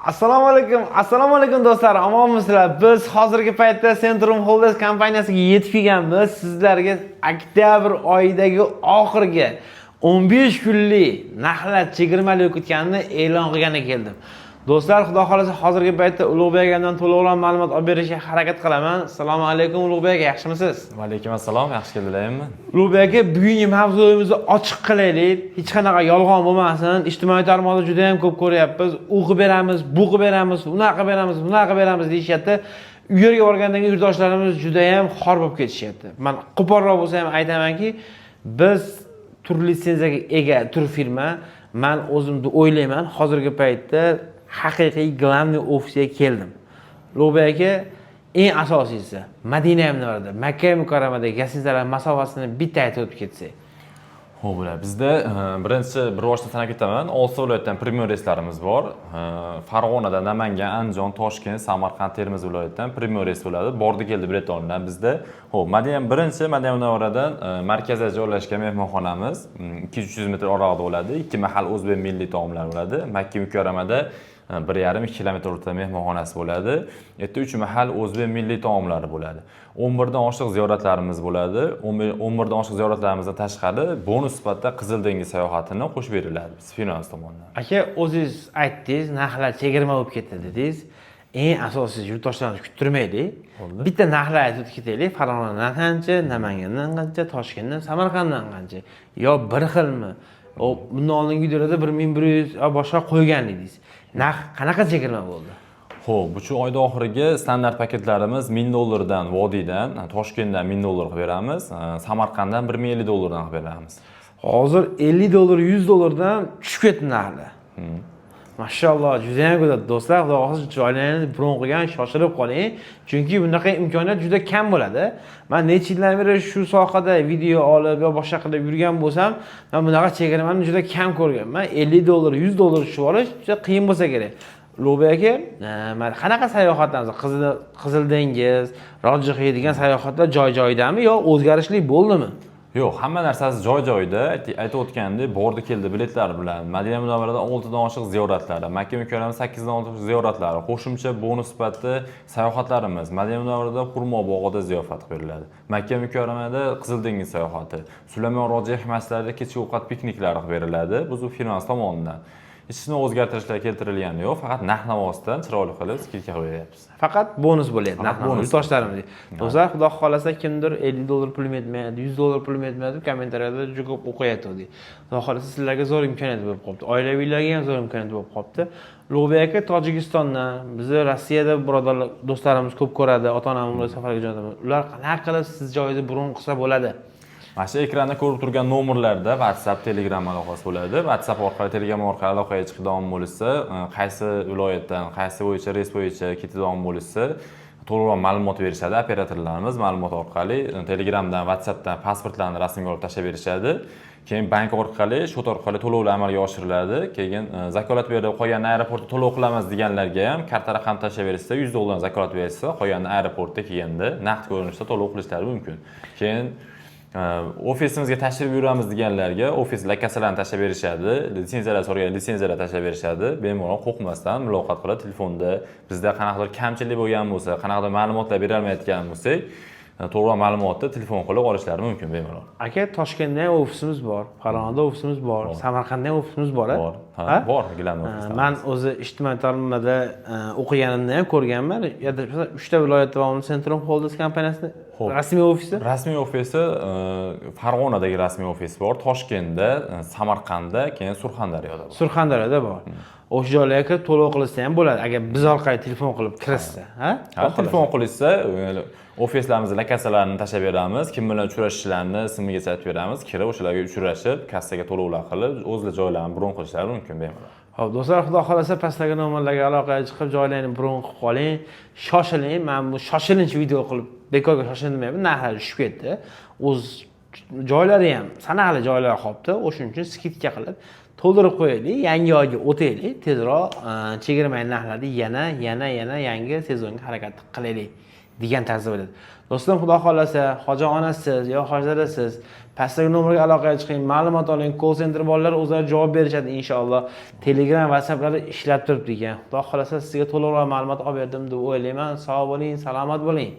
Assalomu alaykum do'stlar, omonmisizlar? Biz hozirgi paytda Centrum Holdings kompaniyasiga yetib kelganmiz. Sizlarga oktyabr oyidagi oxirgi 15 kunlik narxlar chegirmalik o'tganini e'lon qilgani keldim. Do'stlar, xudo xolasa hozirgi paytda Ulug'bek akamdan to'liqroq ma'lumot olib berishga harakat qilaman. Assalomu alaykum Ulug'bek aka, yaxshimisiz? Va alaykum assalom, yaxshi keldilarmi? Ulug'bek aka, bugungi mavzuyimizni ochiq qilaylik. Hech qanaqa yolg'on bo'lmasin. Ijtimoiy tarmoqda juda ham ko'p ko'ryapmiz. U qilib beramiz, bu qilib beramiz, unaqa beramiz, bunaqa beramiz deyishyapti. U yerga borganda yurtdoshlarimiz juda ham xor bo'lib ketishyapti. Men qo'polroq bo'lsa ham aytamanki, biz tur litsenziyaga ega tur firma. Men o'zimni o'ylayman, hozirgi paytda haqiqiy glavniy ofisga keldim. Ulug'bek aka, eng asosiysi Madina Munavvarada, Makka Mukarramadagi gastinisalar masofasini bitta aytib o'tib ketsak. Xo'p, bizda birinchi bir boshdan sanab ketaman. Olti viloyatdan premyer reyslarimiz bor. Farg'onada, Namangan, Andijon, Toshkent, Samarqand, Termiz viloyatidan premyer reys bo'ladi. Bordi keldi bilet olinadi bizda. Xo'p, birinchi Madina Munavvaradan markazda joylashgan mehmonxonamiz 200-300 metr oraliqda bo'ladi. Ikki mahal o'zbek milliy taomlar bo'ladi. Makka Mukarramada 1,5-2 kilometr o'rtada mehmonxonasi bo'ladi. Yerda 3 mahal o'zbek milliy taomlari bo'ladi. 11 dan oshiq ziyoratlarimiz bo'ladi. 11 dan oshiq ziyoratlarimizdan tashqari bonus sifatida Qizil dengiz sayohatini qo'shib beriladi biz finans tomonidan. Aka, o'zingiz aytdingiz, narxlar chegirma bo'lib ketdi dedingiz. Eng asosiysi yurtdoshlarni kuttirmaylik. Bitta narxlar aytib ketaylik. Farg'onadan qancha, Namangandan qancha, Toshkentdan, Samarqanddan qancha? Yo bir xilmi? Bundan oldingi videolarda 1100 boshqa qo'ygan edingiz. Narx qanaqa chegirma bo'ldi? Xo'p, bu oyda oxirgi standart paketlarimiz $1000 dan Vodiydan, Toshkentdan $1000 qilib beramiz, Samarqanddan $1050 dan qilib beramiz. Hozir $50, $100 dan tushib ketdi narxlar. Mashalloh, juda ham go'zal do'stlar. Xudo xohlasa joylaringizni bron qilgan, shoshilib qoling, chunki bunaqa imkoniyat juda kam bo'ladi. Men necha yildan beri shu sohada video olib yo boshqa qilib yurgan bo'lsam, men bunaqa chegirmani juda kam ko'rganman. $50, $100 tushib olish juda qiyin bo'lsa kerak. Ulug'bek aka, mana qanaqa sayohatlarimiz, Qizil dengiz, Rojixiy degan sayohatlar joy-joyidami yo o'zgarishlik bo'ldimi? Yo'q, hamma narsasi joy-joyida. Aytib o'tgandek, bordi keldi biletlar bilan Madina Munavvarada 6 dan oshiq ziyoratlari, Makka Mukarrama 8 dan oshiq ziyoratlari, qo'shimcha bonus sifatida sayohatlarimiz. Madina Munavvarada Xurmo bog'ida ziyofat beriladi. Makka Mukarramada Qizil dengiz sayohati, Sulaymon Rojiyev masjidlarida kechki ovqat pikniklari beriladi. Bu finans tomonidan. Hech o'zgartirishlar keltirilgani yo'q, faqat narx-navosidan chiroyli qilib skidka qilib beryapmiz. Faqat bonus bo'lyapti, narx-navos yurtdoshlarimiz. Do'stlar, xudo xolasa kimdir $50 pulim yetmaydi, $100 pulim yetmaydi deb kommentariyada juda ko'p o'qiyotdi. Xudo xolasa sizlarga zo'r imkoniyat bo'lib qoldi. Oilaviylarga ham zo'r imkoniyat bo'lib qoldi. Ulug'bek aka, Tojikistondan, bizni Rossiyada birodarlar, do'stlarimiz ko'p ko'radi, ota-onamiz safarga jo'natamiz. Ular qanaqa qilib siz joyingizni bron qilsa bo'ladi? Mana shu ekranda ko'rib turgan nomerlarda WhatsApp, Telegram aloqasi bo'ladi. WhatsApp orqali, Telegram orqali aloqaga chiqadigan bo'lsa, qaysi viloyatdan, qaysi bo'yicha, reys bo'yicha ketadigan bo'lsa, to'liqroq ma'lumot berishadi operatorlarimiz. Ma'lumot orqali Telegramdan, WhatsAppdan pasportlarni rasmga olib tashlab berishadi. Keyin bank orqali, shot orqali to'lovlar amalga oshiriladi. Keyin zakolat berib qo'ygan aeroportda to'lov qilamiz deganlarga ham karta raqam tashlab berishsa, $100 zakolat berishsa, qo'ygan aeroportda kelganda naqd ko'rinishda to'lov qilishlari mumkin. Keyin ofisimizga tashrif buyuramiz deganlarga ofis lakasalarini tashlab berishadi, litsenziyalar so'ragan litsenziyalar tashlab berishadi. Bemalol qo'rqmasdan muloqot qilib telefonda bizda qanaqadir kamchilik bo'lgan bo'lsa, qanaqadir ma'lumotlar bera olmayotgan bo'lsak, to'g'ri ma'lumotni telefon qilib olishlari mumkin bemalol. Aka, Toshkentda ham ofisimiz bor, Farg'onada ofisimiz bor, Samarqandda ham ofisimiz bor. Bor, gilam ofis. Men o'zi ijtimoiy tarmoqda o'qiganimda ham ko'rganman. Yo'da 3 ta viloyat davomida Centrum Holdings kompaniyasining rasmiy ofisi. Rasmiy ofisi Farg'onadagi rasmiy ofis bor, Toshkentda, Samarqandda, keyin Surxondaryoda bor. Surxondaryoda bor. O'sha joylarga kirib to'lov qilsa ham bo'ladi, agar biz orqali telefon qilib kirsa, ha? Telefon qilsa, ofislarimizning lakasalarini tashlab beramiz, kim bilan uchrashishlarini ismiga aytib beramiz, kirib o'shalarga uchrashib, kassaga to'lovlar qilib, o'zlari joylarini bron qilishlari mumkin bemalol. Xo'p, do'stlar, xudo xolasa pastdagi nomerlarga aloqaga chiqib, joylarini bron qilib qoling, shoshiling. Men bu shoshilinch video qilib bekorga shoshiling demayapman, narxlar tushib ketdi. O'z joylari ham sanaqli joylar qolibdi, o'shuning uchun skidka qilib to'ldirib qo'yaylik, yangi oyga o'taylik, tezroq chegirma narxlarni yana yangi sezonga harakat qilaylik degan tarzda bo'ladi. Do'stlar, xudo xolasa, hoji onasiz yo hojadasiz, pastdagi nomerga aloqaga chiqing, ma'lumot oling, call center bolalar o'zlari javob berishadi inshaalloh. Telegram, WhatsApplari ishlab turibdi ekan. Xudo xolasa sizga to'liqroq ma'lumot olib berdim deb o'ylayman. Sog' bo'ling, salomat bo'ling.